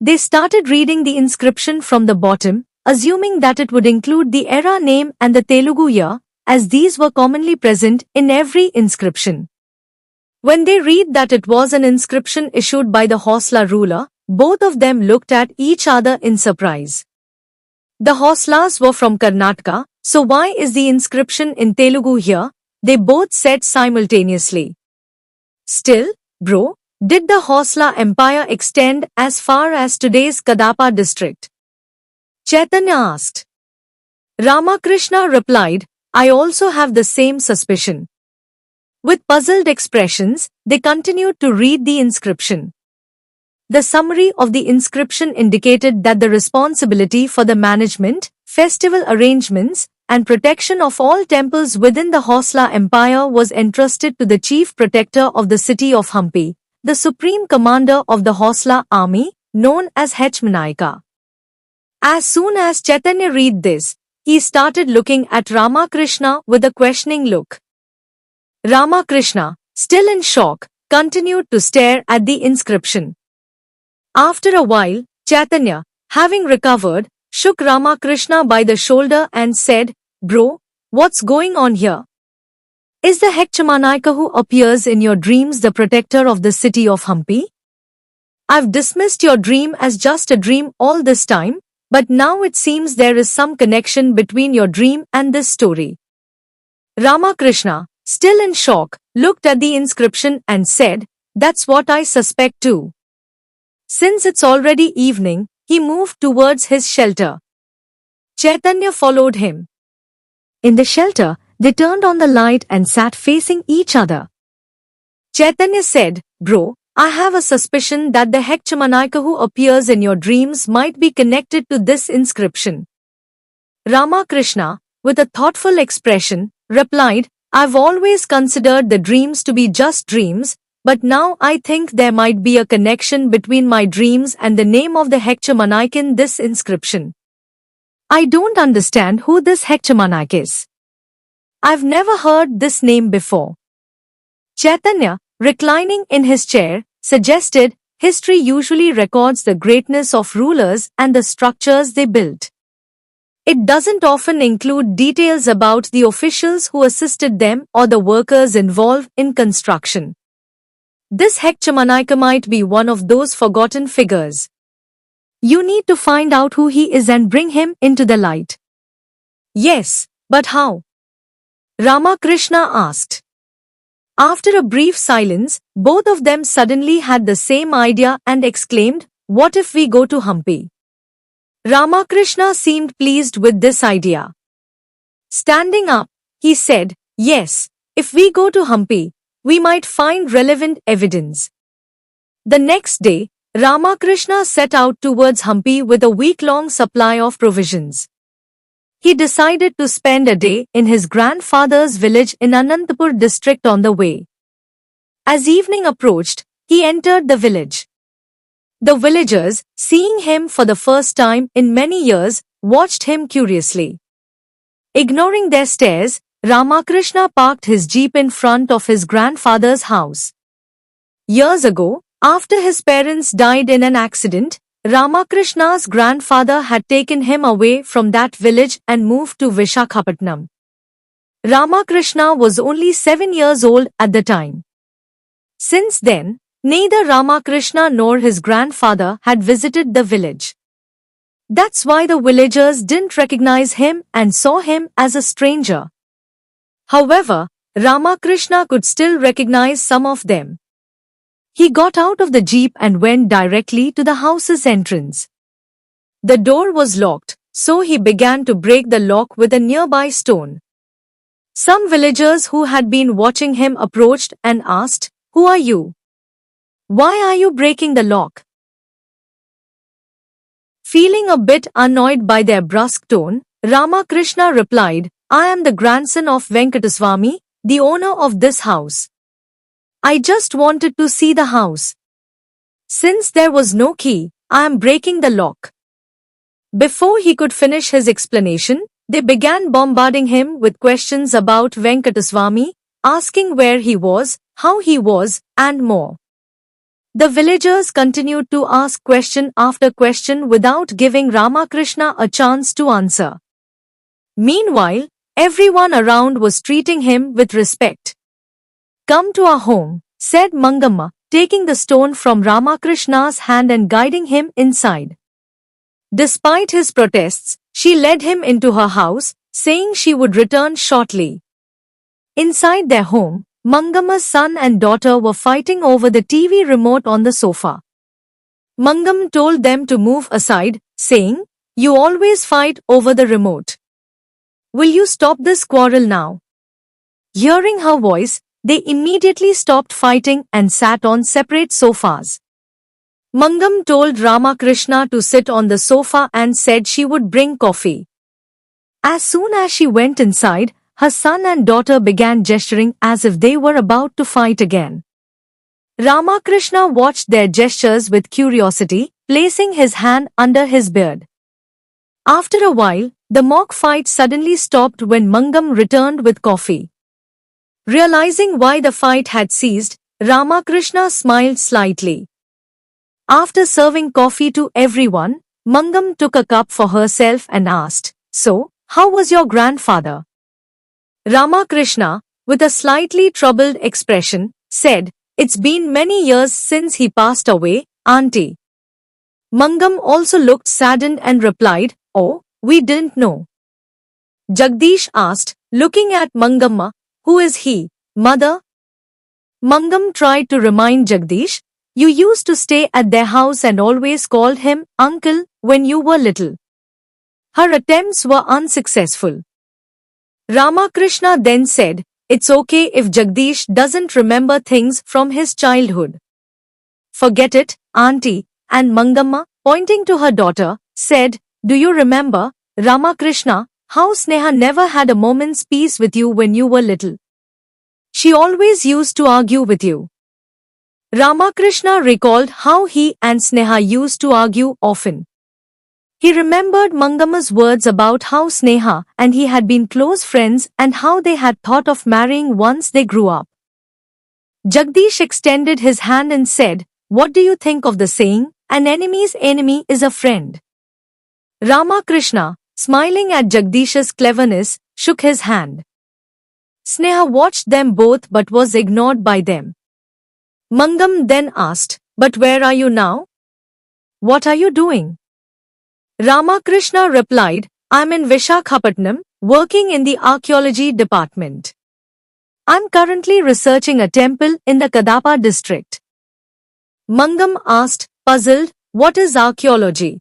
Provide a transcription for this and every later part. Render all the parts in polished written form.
They started reading the inscription from the bottom, assuming that it would include the era name and the Telugu year, as these were commonly present in every inscription. When they read that it was an inscription issued by the Hosla ruler, both of them looked at each other in surprise. The Hoslas were from Karnataka, so why is the inscription in Telugu here? They both said simultaneously. Still, bro, did the Hosla empire extend as far as today's Kadapa district? Chaitanya asked. Ramakrishna replied, I also have the same suspicion. With puzzled expressions, they continued to read the inscription. The summary of the inscription indicated that the responsibility for the management, festival arrangements, and protection of all temples within the Hosla Empire was entrusted to the chief protector of the city of Hampi, the supreme commander of the Hosla army, known as Hachmanayaka. As soon as Chaitanya read this, he started looking at Ramakrishna with a questioning look. Ramakrishna, still in shock, continued to stare at the inscription. After a while, Chaitanya, having recovered, shook Ramakrishna by the shoulder and said, Bro, what's going on here? Is the Hechchamanayaka who appears in your dreams the protector of the city of Hampi? I've dismissed your dream as just a dream all this time, but now it seems there is some connection between your dream and this story. Ramakrishna, still in shock, looked at the inscription and said, That's what I suspect too. Since it's already evening, he moved towards his shelter. Chaitanya followed him. In the shelter, they turned on the light and sat facing each other. Chaitanya said, Bro, I have a suspicion that the Hechchamanayaka who appears in your dreams might be connected to this inscription. Ramakrishna, with a thoughtful expression, replied, I've always considered the dreams to be just dreams, but now I think there might be a connection between my dreams and the name of the Hechchamanayaka in this inscription. I don't understand who this Hechchamanayaka is. I've never heard this name before. Chaitanya, reclining in his chair, suggested, history usually records the greatness of rulers and the structures they built. It doesn't often include details about the officials who assisted them or the workers involved in construction. This Hechchamanayaka might be one of those forgotten figures. You need to find out who he is and bring him into the light. Yes, but how? Ramakrishna asked. After a brief silence, both of them suddenly had the same idea and exclaimed, What if we go to Hampi? Ramakrishna seemed pleased with this idea. Standing up, he said, Yes, if we go to Hampi, we might find relevant evidence. The next day, Ramakrishna set out towards Hampi with a week-long supply of provisions. He decided to spend a day in his grandfather's village in Anantapur district on the way. As evening approached, he entered the village. The villagers, seeing him for the first time in many years, watched him curiously. Ignoring their stares, Ramakrishna parked his jeep in front of his grandfather's house. Years ago, after his parents died in an accident, Ramakrishna's grandfather had taken him away from that village and moved to Vishakhapatnam. Ramakrishna was only 7 years old at the time. Since then, neither Ramakrishna nor his grandfather had visited the village. That's why the villagers didn't recognize him and saw him as a stranger. However, Ramakrishna could still recognize some of them. He got out of the jeep and went directly to the house's entrance. The door was locked, so he began to break the lock with a nearby stone. Some villagers who had been watching him approached and asked, Who are you? Why are you breaking the lock? Feeling a bit annoyed by their brusque tone, Ramakrishna replied, I am the grandson of Venkataswamy, the owner of this house. I just wanted to see the house. Since there was no key, I am breaking the lock. Before he could finish his explanation, they began bombarding him with questions about Venkataswamy, asking where he was, how he was, and more. The villagers continued to ask question after question without giving Ramakrishna a chance to answer. Meanwhile, everyone around was treating him with respect. "Come to our home," said Mangamma, taking the stone from Ramakrishna's hand and guiding him inside. Despite his protests, she led him into her house, saying she would return shortly. Inside their home, Mangamma's son and daughter were fighting over the TV remote on the sofa. Mangam told them to move aside, saying, "You always fight over the remote. Will you stop this quarrel now?" Hearing her voice, they immediately stopped fighting and sat on separate sofas. Mangam told Ramakrishna to sit on the sofa and said she would bring coffee. As soon as she went inside, her son and daughter began gesturing as if they were about to fight again. Ramakrishna watched their gestures with curiosity, placing his hand under his beard. After a while, the mock fight suddenly stopped when Mangam returned with coffee. Realizing why the fight had ceased, Ramakrishna smiled slightly. After serving coffee to everyone, Mangam took a cup for herself and asked, "So, how was your grandfather?" Ramakrishna, with a slightly troubled expression, said, "It's been many years since he passed away, auntie." Mangam also looked saddened and replied, "Oh, we didn't know." Jagdish asked, looking at Mangamma, "Who is he, mother?" Mangam tried to remind Jagdish, "You used to stay at their house and always called him uncle when you were little." Her attempts were unsuccessful. Ramakrishna then said, "It's okay if Jagdish doesn't remember things from his childhood. Forget it, auntie," and Mangamma, pointing to her daughter, said, "Do you remember, Ramakrishna, how Sneha never had a moment's peace with you when you were little? She always used to argue with you." Ramakrishna recalled how he and Sneha used to argue often. He remembered Mangamma's words about how Sneha and he had been close friends and how they had thought of marrying once they grew up. Jagdish extended his hand and said, "What do you think of the saying, 'An enemy's enemy is a friend'?" Ramakrishna, smiling at Jagdish's cleverness, shook his hand. Sneha watched them both but was ignored by them. Mangam then asked, "But where are you now? What are you doing?" Ramakrishna replied, "I'm in Vishakhapatnam, working in the archaeology department. I'm currently researching a temple in the Kadapa district." Mangam asked, puzzled, "What is archaeology?"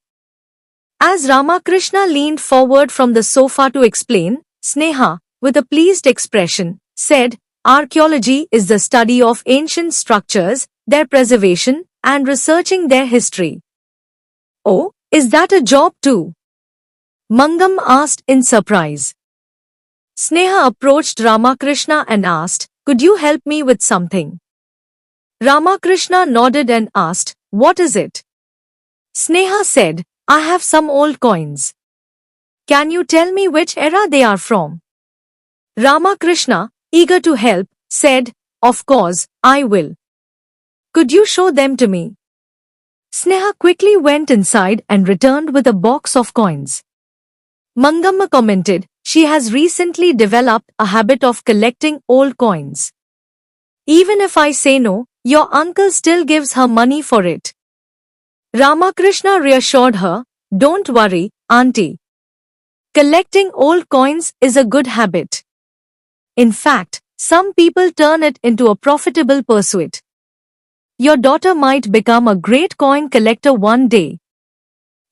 As Ramakrishna leaned forward from the sofa to explain, Sneha, with a pleased expression, said, "Archaeology is the study of ancient structures, their preservation, and researching their history." "Oh, is that a job too?" Mangam asked in surprise. Sneha approached Ramakrishna and asked, "Could you help me with something?" Ramakrishna nodded and asked, "What is it?" Sneha said, "I have some old coins. Can you tell me which era they are from?" Ramakrishna, eager to help, said, "Of course, I will. Could you show them to me?" Sneha quickly went inside and returned with a box of coins. Mangamma commented, "She has recently developed a habit of collecting old coins. Even if I say no, your uncle still gives her money for it." Ramakrishna reassured her, "Don't worry, auntie. Collecting old coins is a good habit. In fact, some people turn it into a profitable pursuit. Your daughter might become a great coin collector one day."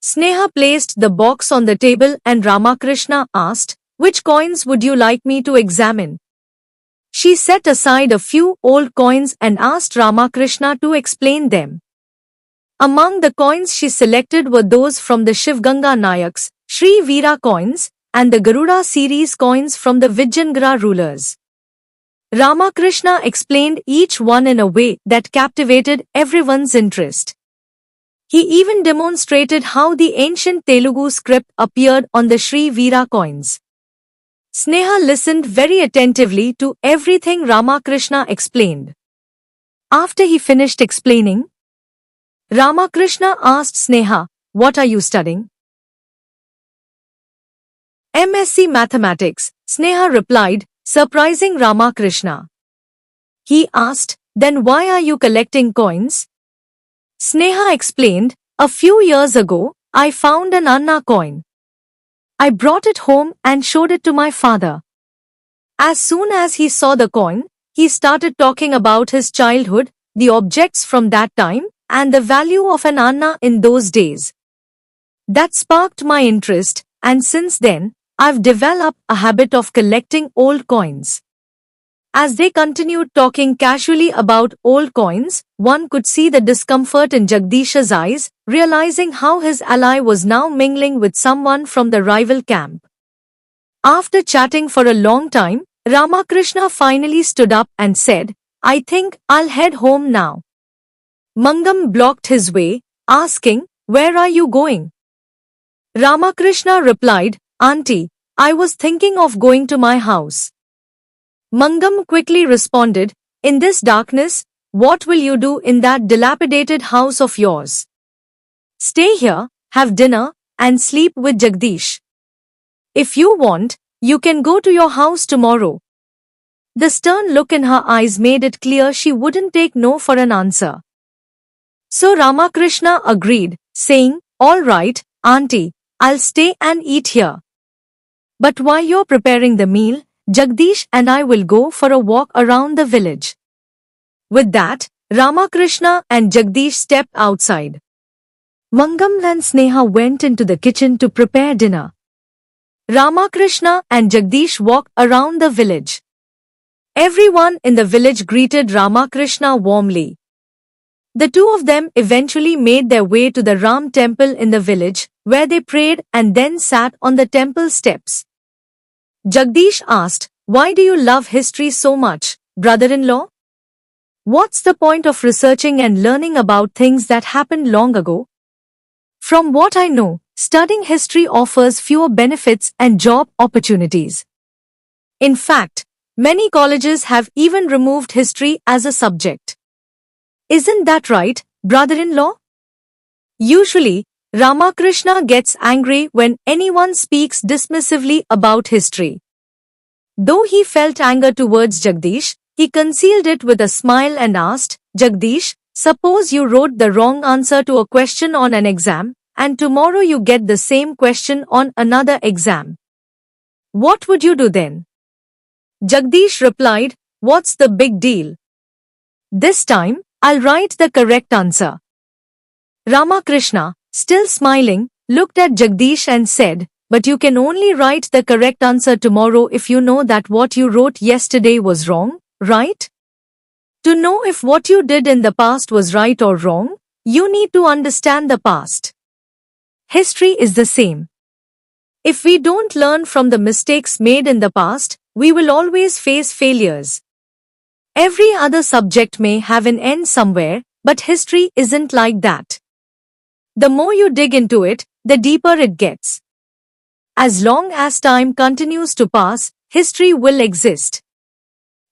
Sneha placed the box on the table and Ramakrishna asked, "Which coins would you like me to examine?" She set aside a few old coins and asked Ramakrishna to explain them. Among the coins she selected were those from the Shivganga Nayaks, Sri Veera coins, and the Garuda series coins from the Vijayanagar rulers. Ramakrishna explained each one in a way that captivated everyone's interest. He even demonstrated how the ancient Telugu script appeared on the Sri Veera coins. Sneha listened very attentively to everything Ramakrishna explained. After he finished explaining, Ramakrishna asked Sneha, "What are you studying?" MSc Mathematics, Sneha replied, surprising Ramakrishna. He asked, "Then why are you collecting coins?" Sneha explained, "A few years ago, I found an Anna coin. I brought it home and showed it to my father. As soon as he saw the coin, he started talking about his childhood, the objects from that time, and the value of an Anna in those days. That sparked my interest, and since then, I've developed a habit of collecting old coins." As they continued talking casually about old coins, one could see the discomfort in Jagdish's eyes, realizing how his ally was now mingling with someone from the rival camp. After chatting for a long time, Ramakrishna finally stood up and said, "I think I'll head home now." Mangam blocked his way, asking, "Where are you going?" Ramakrishna replied, "Auntie, I was thinking of going to my house." Mangam quickly responded, "In this darkness, what will you do in that dilapidated house of yours? Stay here, have dinner, and sleep with Jagdish. If you want, you can go to your house tomorrow." The stern look in her eyes made it clear she wouldn't take no for an answer. So Ramakrishna agreed, saying, "All right, Auntie, I'll stay and eat here. But while you're preparing the meal, Jagdish and I will go for a walk around the village." With that, Ramakrishna and Jagdish stepped outside. Mangam and Sneha went into the kitchen to prepare dinner. Ramakrishna and Jagdish walked around the village. Everyone in the village greeted Ramakrishna warmly. The two of them eventually made their way to the Ram temple in the village, where they prayed and then sat on the temple steps. Jagdish asked, "Why do you love history so much, brother-in-law? What's the point of researching and learning about things that happened long ago?" "From what I know, studying history offers fewer benefits and job opportunities. In fact, many colleges have even removed history as a subject. Isn't that right, brother-in-law?" Usually, Ramakrishna gets angry when anyone speaks dismissively about history. Though he felt anger towards Jagdish, he concealed it with a smile and asked, "Jagdish, suppose you wrote the wrong answer to a question on an exam, and tomorrow you get the same question on another exam. What would you do then?" Jagdish replied, "What's the big deal? This time, I'll write the correct answer." Ramakrishna, still smiling, looked at Jagdish and said, "But you can only write the correct answer tomorrow if you know that what you wrote yesterday was wrong, right? To know if what you did in the past was right or wrong, you need to understand the past. History is the same. If we don't learn from the mistakes made in the past, we will always face failures. Every other subject may have an end somewhere, but history isn't like that. The more you dig into it, the deeper it gets. As long as time continues to pass, history will exist.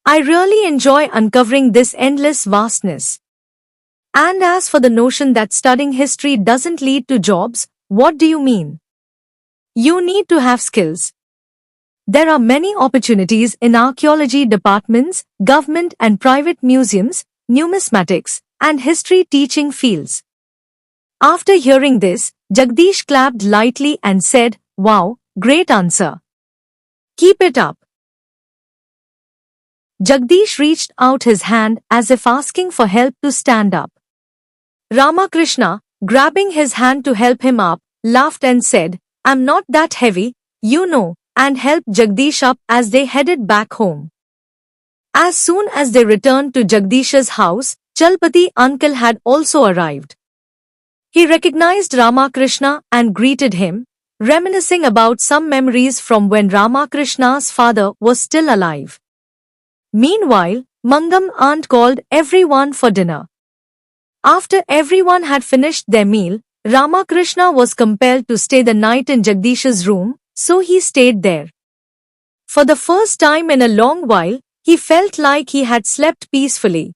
I really enjoy uncovering this endless vastness. And as for the notion that studying history doesn't lead to jobs, what do you mean? You need to have skills. There are many opportunities in archaeology departments, government and private museums, numismatics, and history teaching fields." After hearing this, Jagdish clapped lightly and said, "Wow, great answer. Keep it up." Jagdish reached out his hand as if asking for help to stand up. Ramakrishna, grabbing his hand to help him up, laughed and said, "I'm not that heavy, you know," and helped Jagdish up as they headed back home. As soon as they returned to Jagdish's house, Chalpati uncle had also arrived. He recognized Ramakrishna and greeted him, reminiscing about some memories from when Ramakrishna's father was still alive. Meanwhile, Mangam aunt called everyone for dinner. After everyone had finished their meal, Ramakrishna was compelled to stay the night in Jagdish's room, so he stayed there. For the first time in a long while, he felt like he had slept peacefully.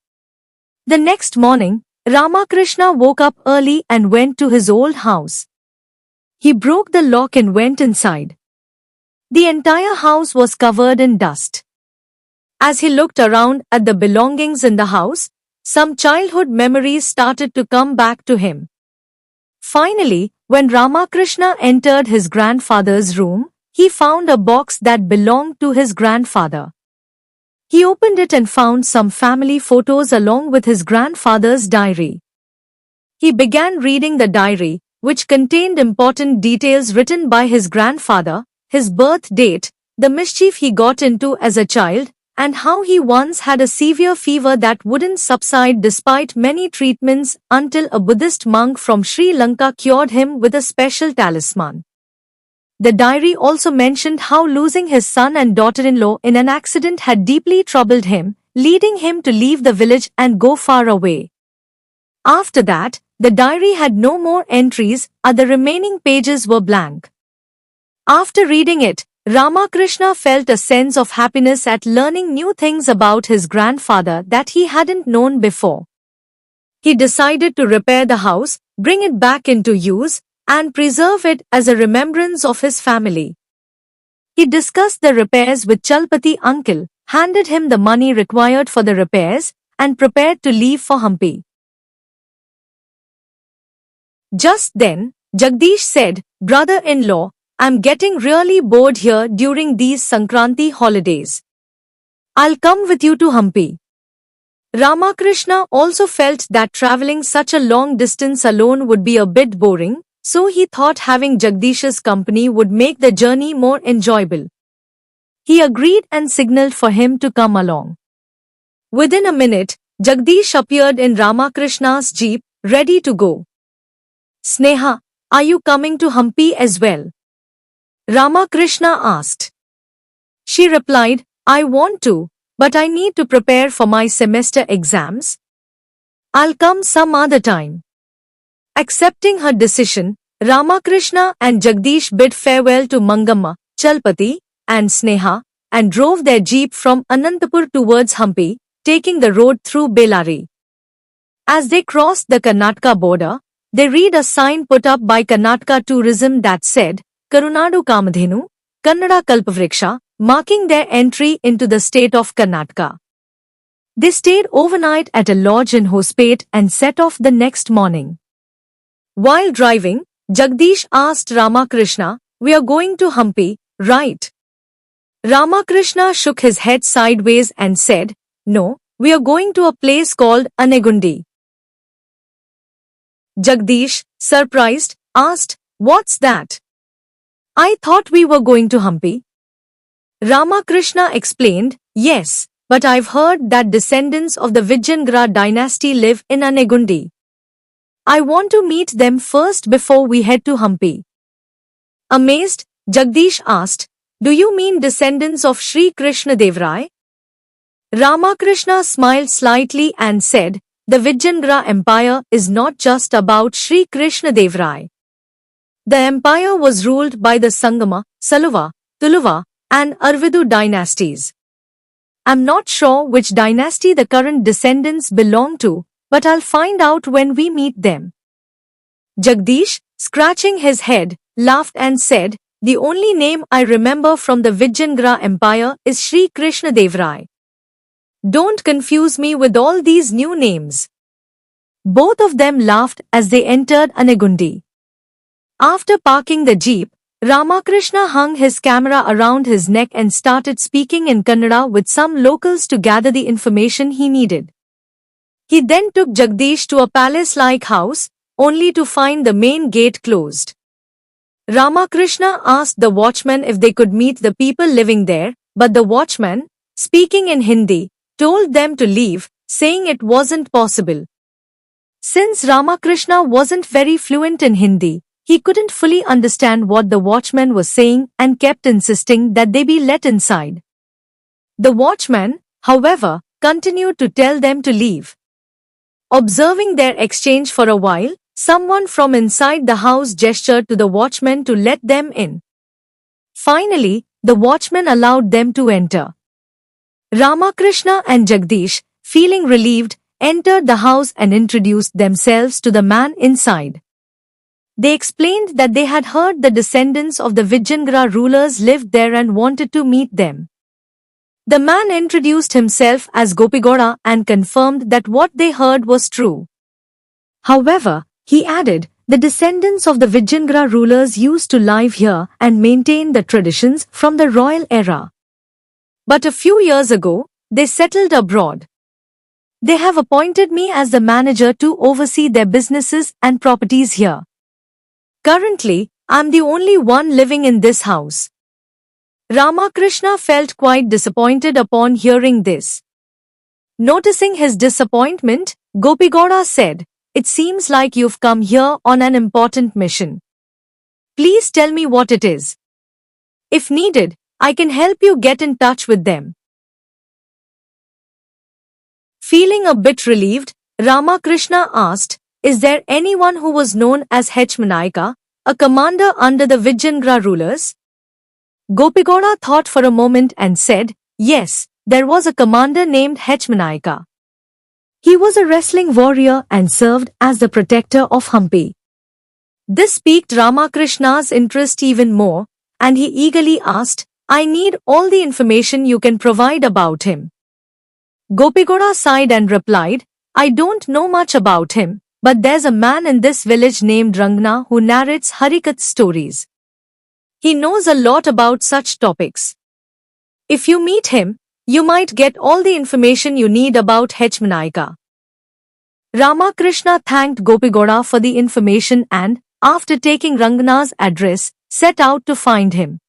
The next morning, Ramakrishna woke up early and went to his old house. He broke the lock and went inside. The entire house was covered in dust. As he looked around at the belongings in the house, some childhood memories started to come back to him. Finally, when Ramakrishna entered his grandfather's room, he found a box that belonged to his grandfather. He opened it and found some family photos along with his grandfather's diary. He began reading the diary, which contained important details written by his grandfather, his birth date, the mischief he got into as a child, and how he once had a severe fever that wouldn't subside despite many treatments until a Buddhist monk from Sri Lanka cured him with a special talisman. The diary also mentioned how losing his son and daughter-in-law in an accident had deeply troubled him, leading him to leave the village and go far away. After that, the diary had no more entries, the remaining pages were blank. After reading it, Ramakrishna felt a sense of happiness at learning new things about his grandfather that he hadn't known before. He decided to repair the house, bring it back into use, and preserve it as a remembrance of his family. He discussed the repairs with Chalpati uncle, handed him the money required for the repairs, and prepared to leave for Hampi. Just then, Jagdish said, "Brother-in-law, I'm getting really bored here during these Sankranti holidays. I'll come with you to Hampi." Ramakrishna also felt that traveling such a long distance alone would be a bit boring, so he thought having Jagdish's company would make the journey more enjoyable. He agreed and signaled for him to come along. Within a minute, Jagdish appeared in Ramakrishna's jeep, ready to go. "Sneha, are you coming to Hampi as well?" Ramakrishna asked. She replied, "I want to, but I need to prepare for my semester exams. I'll come some other time." Accepting her decision, Ramakrishna and Jagdish bid farewell to Mangamma, Chalpati, and Sneha, and drove their jeep from Anantapur towards Hampi, taking the road through Bellary. As they crossed the Karnataka border, they read a sign put up by Karnataka Tourism that said, "Karunadu Kamadhenu, Kannada Kalpavriksha," marking their entry into the state of Karnataka. They stayed overnight at a lodge in Hospet and set off the next morning. While driving, Jagdish asked Ramakrishna, "We are going to Hampi, right?" Ramakrishna shook his head sideways and said, "No, we are going to a place called Anegundi." Jagdish, surprised, asked, "What's that?" "I thought we were going to Hampi." Ramakrishna explained, "Yes, but I've heard that descendants of the Vijayanagara dynasty live in Anegundi. I want to meet them first before we head to Hampi." Amazed, Jagdish asked, "Do you mean descendants of Sri Krishna Deva Raya?" Ramakrishna smiled slightly and said, "The Vijayanagara Empire is not just about Sri Krishna Deva Raya. The empire was ruled by the Sangama, Saluva, Tuluva, and Aravidu dynasties. I'm not sure which dynasty the current descendants belong to, but I'll find out when we meet them." Jagdish, scratching his head, laughed and said, "The only name I remember from the Vijayanagara Empire is Sri Krishna Deva Raya. Don't confuse me with all these new names." Both of them laughed as they entered Anegundi. After parking the jeep, Ramakrishna hung his camera around his neck and started speaking in Kannada with some locals to gather the information he needed. He then took Jagdish to a palace-like house, only to find the main gate closed. Ramakrishna asked the watchman if they could meet the people living there, but the watchman, speaking in Hindi, told them to leave, saying it wasn't possible. Since Ramakrishna wasn't very fluent in Hindi, he couldn't fully understand what the watchman was saying and kept insisting that they be let inside. The watchman, however, continued to tell them to leave. Observing their exchange for a while, someone from inside the house gestured to the watchman to let them in. Finally, the watchman allowed them to enter. Ramakrishna and Jagdish, feeling relieved, entered the house and introduced themselves to the man inside. They explained that they had heard the descendants of the Vijayanagara rulers lived there and wanted to meet them. The man introduced himself as Gopigowda and confirmed that what they heard was true. However, he added, the descendants of the Vijayanagara rulers used to live here and maintain the traditions from the royal era. But a few years ago, they settled abroad. They have appointed me as the manager to oversee their businesses and properties here. Currently, I'm the only one living in this house. Ramakrishna felt quite disappointed upon hearing this. Noticing his disappointment, Gopigowda said, "It seems like you've come here on an important mission. Please tell me what it is. If needed, I can help you get in touch with them." Feeling a bit relieved, Ramakrishna asked, "Is there anyone who was known as Hachmanayaka, a commander under the Vijayanagara rulers?" Gopigowda thought for a moment and said, "Yes, there was a commander named Hachmanayaka. He was a wrestling warrior and served as the protector of Hampi." This piqued Ramakrishna's interest even more, and he eagerly asked, "I need all the information you can provide about him." Gopigowda sighed and replied, "I don't know much about him, but there's a man in this village named Rangana who narrates Harikatha stories. He knows a lot about such topics. If you meet him, you might get all the information you need about Hachmanayaka." Ramakrishna thanked Gopigowda for the information and, after taking Rangana's address, set out to find him.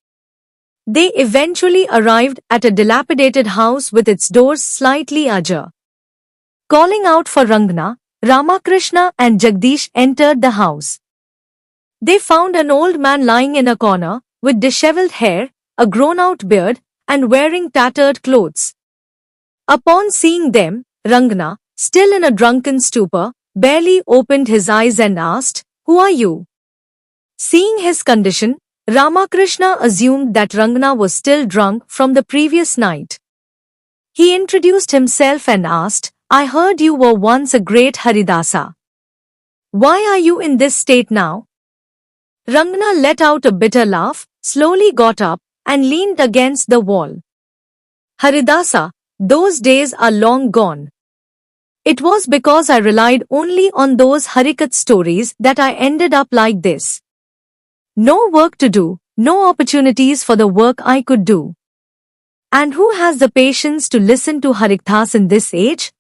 They eventually arrived at a dilapidated house with its doors slightly ajar. Calling out for Rangana, Ramakrishna and Jagdish entered the house. They found an old man lying in a corner, with disheveled hair, a grown-out beard, and wearing tattered clothes. Upon seeing them, Rangana, still in a drunken stupor, barely opened his eyes and asked, "Who are you?" Seeing his condition, Ramakrishna assumed that Rangana was still drunk from the previous night. He introduced himself and asked, "I heard you were once a great Haridasa. Why are you in this state now?" Rangana let out a bitter laugh, slowly got up, and leaned against the wall. "Haridasa, those days are long gone. It was because I relied only on those Harikatha stories that I ended up like this. No work to do, no opportunities for the work I could do. And who has the patience to listen to Harikathas in this age?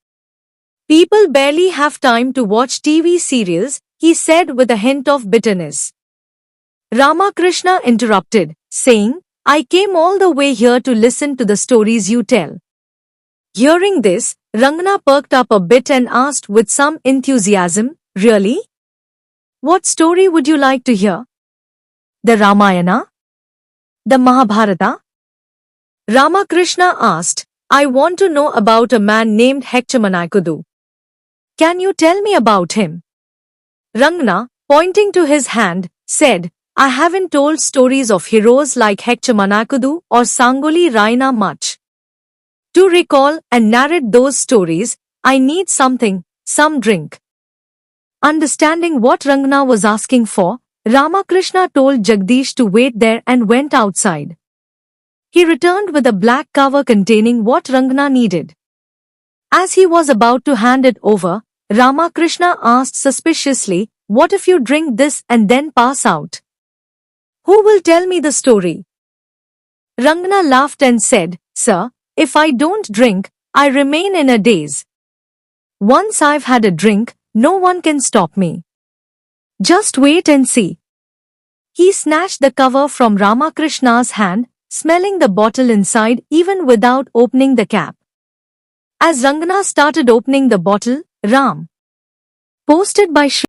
People barely have time to watch TV serials," he said with a hint of bitterness. Ramakrishna interrupted, saying, "I came all the way here to listen to the stories you tell." Hearing this, Rangana perked up a bit and asked with some enthusiasm, "Really? What story would you like to hear? The Ramayana? The Mahabharata?" Ramakrishna asked, "I want to know about a man named Hachmanayaka. Can you tell me about him?" Rangana, pointing to his hand, said, "I haven't told stories of heroes like Hachmanayaka or Sangoli Raina much. To recall and narrate those stories, I need something, some drink." Understanding what Rangana was asking for, Ramakrishna told Jagdish to wait there and went outside. He returned with a black cover containing what Rangana needed. As he was about to hand it over, Ramakrishna asked suspiciously, "What if you drink this and then pass out? Who will tell me the story?" Rangana laughed and said, "Sir, if I don't drink, I remain in a daze. Once I've had a drink, no one can stop me. Just wait and see." He snatched the cover from Ramakrishna's hand, smelling the bottle inside even without opening the cap. As Rangana started opening the bottle, Ram, posted by